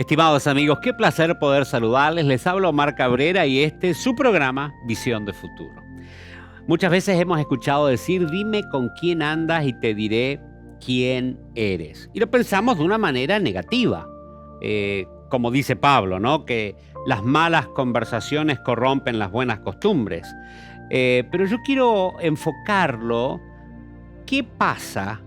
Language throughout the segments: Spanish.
Estimados amigos, qué placer poder saludarles. Les habla Omar Cabrera y este es su programa Visión de Futuro. Muchas veces hemos escuchado decir, dime con quién andas y te diré quién eres. Y lo pensamos de una manera negativa. Como dice Pablo, ¿no? Que las malas conversaciones corrompen las buenas costumbres. Pero yo quiero enfocarlo. ¿Qué pasa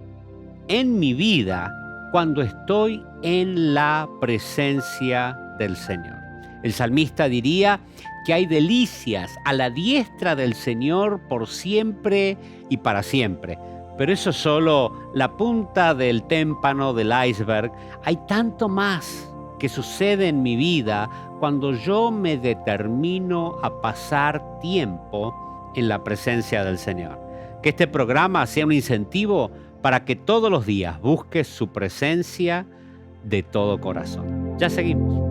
en mi vida cuando estoy en la presencia del Señor? El salmista diría que hay delicias a la diestra del Señor por siempre y para siempre. Pero eso es solo la punta del témpano del iceberg. Hay tanto más que sucede en mi vida cuando yo me determino a pasar tiempo en la presencia del Señor. Que este programa sea un incentivo para que todos los días busques su presencia de todo corazón. Ya seguimos.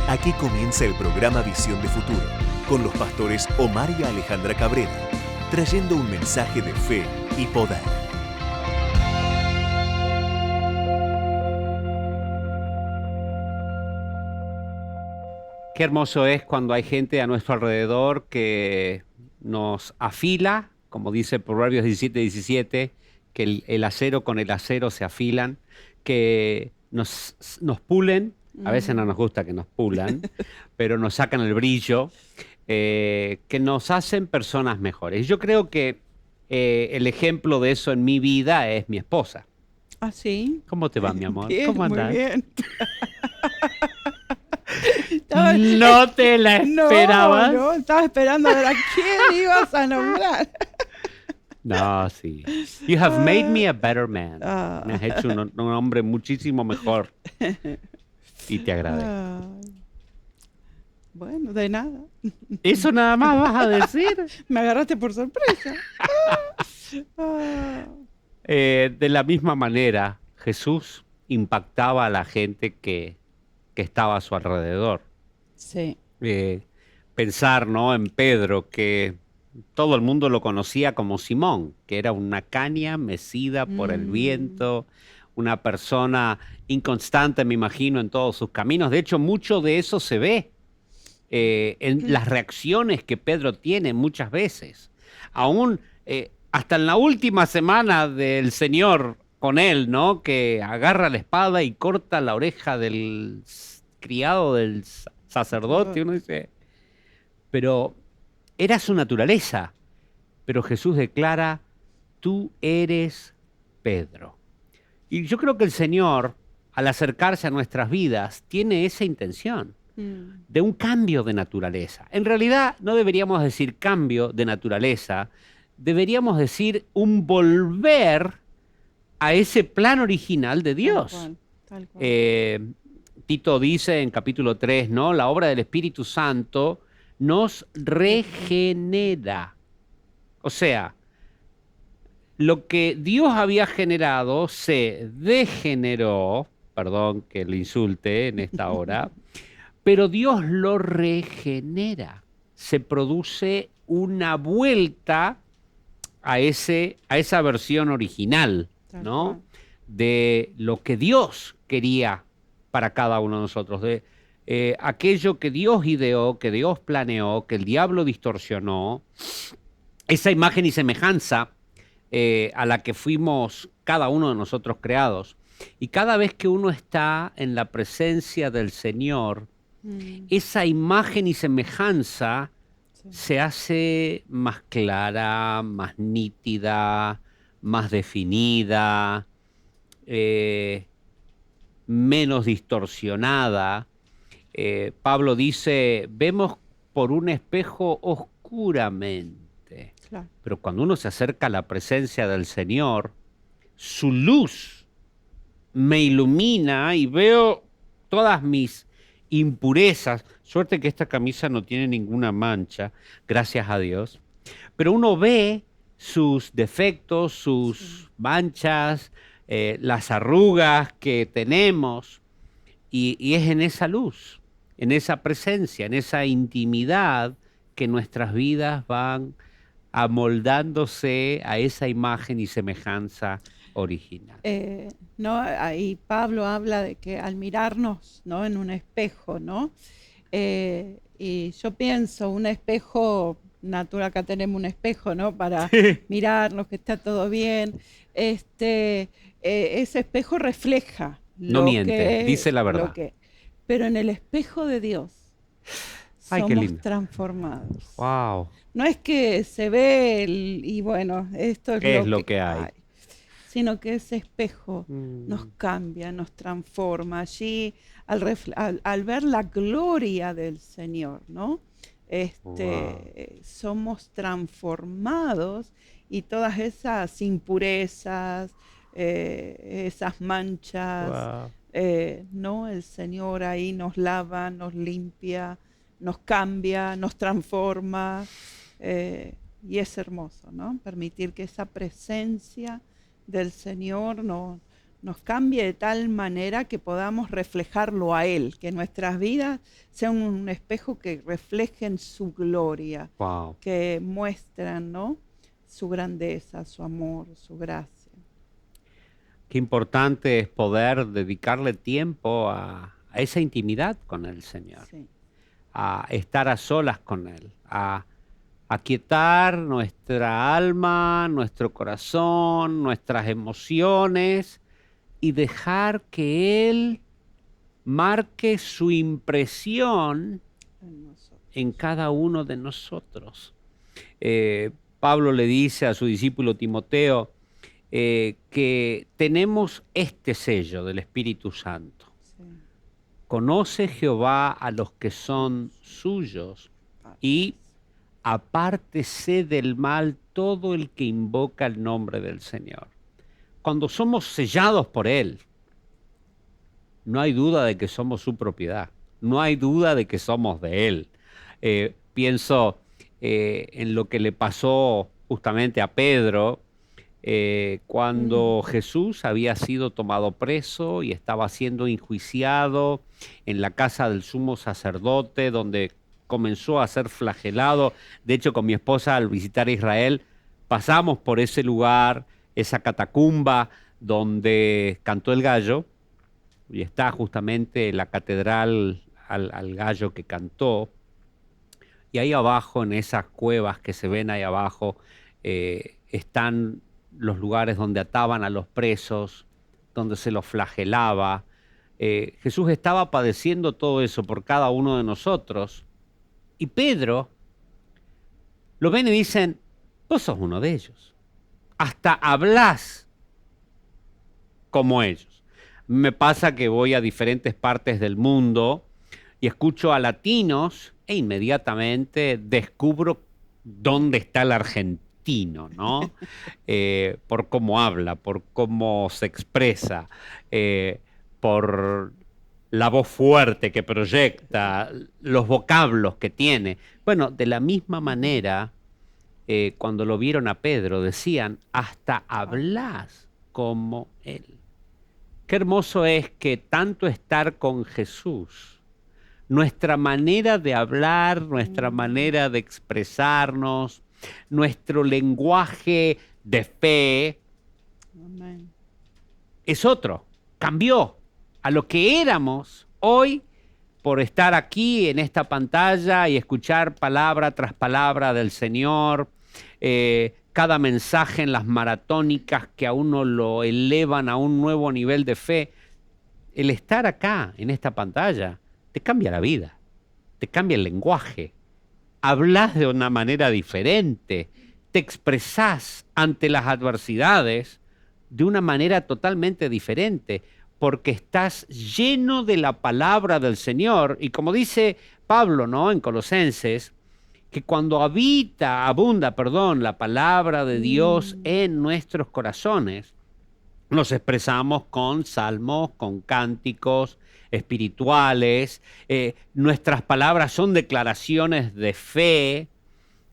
Aquí comienza el programa Visión de Futuro, con los pastores Omar y Alejandra Cabrera, trayendo un mensaje de fe y poder. Qué hermoso es cuando hay gente a nuestro alrededor que nos afila, como dice Proverbios 17:17, que el acero con el acero se afilan, que nos pulen. A veces no nos gusta que nos pulan, pero nos sacan el brillo, que nos hacen personas mejores. Yo creo que el ejemplo de eso en mi vida es mi esposa. ¿Ah, sí? ¿Cómo te va, mi amor? Bien, ¿Cómo muy andás? bien. No te la esperabas. No, estaba esperando a ver a quién ibas a nombrar. No, sí. You have made me a better man. Ah. Me has hecho un hombre muchísimo mejor. Y te agradezco. Bueno, de nada. ¿Eso nada más vas a decir? Me agarraste por sorpresa. De la misma manera, Jesús impactaba a la gente que estaba a su alrededor. Sí. Pensar, ¿no?, en Pedro, que todo el mundo lo conocía como Simón, que era una caña mecida por el viento, una persona inconstante, me imagino, en todos sus caminos. De hecho, mucho de eso se ve en las reacciones que Pedro tiene muchas veces. Aún hasta en la última semana del Señor con él, ¿no?, que agarra la espada y corta la oreja del criado del sacerdote. Uno dice, pero era su naturaleza. Pero Jesús declara, tú eres Pedro. Y yo creo que el Señor, al acercarse a nuestras vidas, tiene esa intención de un cambio de naturaleza. En realidad, no deberíamos decir cambio de naturaleza, deberíamos decir un volver a ese plan original de Dios. Tal cual. Tito dice en capítulo 3, ¿no?, la obra del Espíritu Santo nos regenera. O sea, lo que Dios había generado se degeneró, perdón que le insulte en esta hora, pero Dios lo regenera. Se produce una vuelta a esa versión original, ¿no?, de lo que Dios quería para cada uno de nosotros, de aquello que Dios ideó, que Dios planeó, que el diablo distorsionó, esa imagen y semejanza a la que fuimos cada uno de nosotros creados. Y cada vez que uno está en la presencia del Señor, esa imagen y semejanza se hace más clara, más nítida, más definida, menos distorsionada. Pablo dice, vemos por un espejo oscuramente. Claro. Pero cuando uno se acerca a la presencia del Señor, su luz me ilumina y veo todas mis impurezas. Suerte que esta camisa no tiene ninguna mancha, gracias a Dios. pero uno ve sus defectos, sus manchas, las arrugas que tenemos, y es en esa luz, en esa presencia, en esa intimidad que nuestras vidas van amoldándose a esa imagen y semejanza original. ¿No? Ahí Pablo habla de que al mirarnos, ¿no? En un espejo, ¿no? Y yo pienso, un espejo natural, acá tenemos un espejo, ¿no? Para mirarnos, que está todo bien. Ese espejo refleja No lo miente, que, dice la verdad. lo que, pero en el espejo de Dios Ay, qué somos lindo. transformados. Wow. No es que se ve y bueno, esto es lo que hay. Sino que ese espejo nos cambia, nos transforma. Allí, al ver la gloria del Señor, ¿no? Somos transformados, y todas esas impurezas, esas manchas, ¿no? El Señor ahí nos lava, nos limpia, nos cambia, nos transforma, y es hermoso, ¿no? Permitir que esa presencia del Señor nos cambie de tal manera que podamos reflejarlo a Él, que nuestras vidas sean un espejo que reflejen su gloria, Wow. que muestran, ¿no? Su grandeza, su amor, su gracia. Qué importante es poder dedicarle tiempo a esa intimidad con el Señor, Sí. a estar a solas con Él, a aquietar nuestra alma, nuestro corazón, nuestras emociones, y dejar que Él marque su impresión En nosotros. en cada uno de nosotros. Pablo le dice a su discípulo Timoteo que tenemos este sello del Espíritu Santo. Sí. Conoce Jehová a los que son suyos, y apártese del mal todo el que invoca el nombre del Señor. Cuando somos sellados por Él, no hay duda de que somos su propiedad, no hay duda de que somos de Él. Pienso en lo que le pasó justamente a Pedro cuando Jesús había sido tomado preso y estaba siendo enjuiciado en la casa del sumo sacerdote, donde comenzó a ser flagelado. De hecho, con mi esposa, al visitar Israel, pasamos por ese lugar, esa catacumba donde cantó el gallo, y está justamente la catedral al gallo que cantó. Y ahí abajo, en esas cuevas que se ven ahí abajo, están los lugares donde ataban a los presos, donde se los flagelaba. Jesús estaba padeciendo todo eso por cada uno de nosotros. Y Pedro lo ven y dicen: vos sos uno de ellos. Hasta hablás como ellos. Me pasa que voy a diferentes partes del mundo y escucho a latinos e inmediatamente descubro dónde está el argentino, ¿no? Por cómo habla, por cómo se expresa, por la voz fuerte que proyecta, los vocablos que tiene. Bueno, de la misma manera, cuando lo vieron a Pedro, decían: hasta hablas como él. Qué hermoso es que tanto estar con Jesús, nuestra manera de hablar, nuestra manera de expresarnos, nuestro lenguaje de fe, Amén. es otro, cambió a lo que éramos hoy por estar aquí en esta pantalla y escuchar palabra tras palabra del Señor, cada mensaje en las maratónicas que a uno lo elevan a un nuevo nivel de fe. El estar acá en esta pantalla te cambia la vida, te cambia el lenguaje, hablas de una manera diferente, te expresás ante las adversidades de una manera totalmente diferente, porque estás lleno de la palabra del Señor. Y como dice Pablo, ¿no?, en Colosenses, que cuando abunda la palabra de Dios en nuestros corazones, nos expresamos con salmos, con cánticos espirituales, nuestras palabras son declaraciones de fe.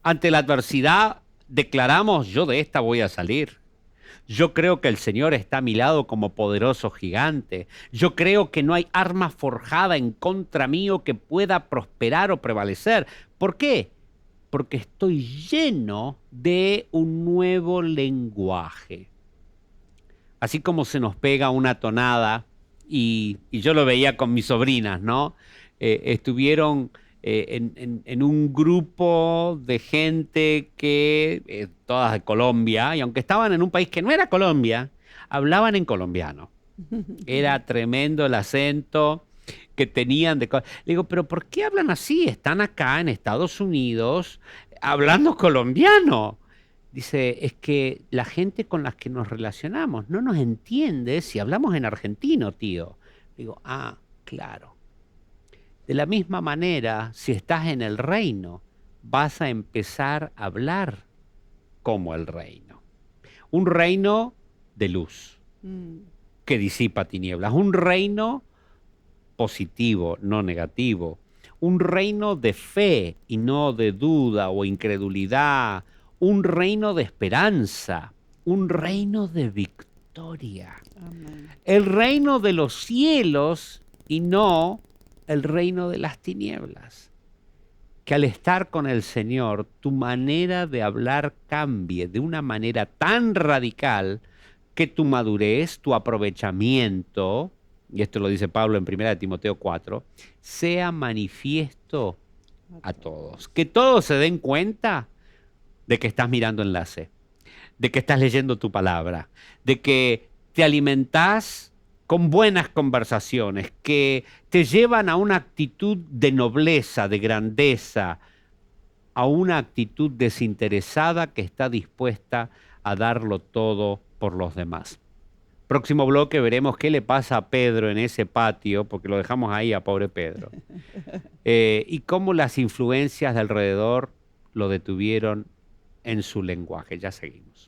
Ante la adversidad declaramos, yo de esta voy a salir. Yo creo que el Señor está a mi lado como poderoso gigante. Yo creo que no hay arma forjada en contra mío que pueda prosperar o prevalecer. ¿Por qué? Porque estoy lleno de un nuevo lenguaje. Así como se nos pega una tonada, y yo lo veía con mis sobrinas, ¿no? Estuvieron en un grupo de gente que, todas de Colombia, y aunque estaban en un país que no era Colombia, hablaban en colombiano. Era tremendo el acento que tenían. Le digo, pero ¿por qué hablan así? Están acá en Estados Unidos hablando colombiano. Dice, es que la gente con la que nos relacionamos no nos entiende si hablamos en argentino, tío. Digo, claro. De la misma manera, si estás en el reino, vas a empezar a hablar como el reino. Un reino de luz que disipa tinieblas. Un reino positivo, no negativo. Un reino de fe y no de duda o incredulidad. Un reino de esperanza. Un reino de victoria. Amén. El reino de los cielos y no el reino de las tinieblas. Que al estar con el Señor, tu manera de hablar cambie de una manera tan radical que tu madurez, tu aprovechamiento, y esto lo dice Pablo en 1 Timoteo 4, sea manifiesto a todos. Que todos se den cuenta de que estás mirando enlace, de que estás leyendo tu palabra, de que te alimentás con buenas conversaciones, que te llevan a una actitud de nobleza, de grandeza, a una actitud desinteresada que está dispuesta a darlo todo por los demás. Próximo bloque veremos qué le pasa a Pedro en ese patio, porque lo dejamos ahí a pobre Pedro, y cómo las influencias de alrededor lo detuvieron en su lenguaje. Ya seguimos.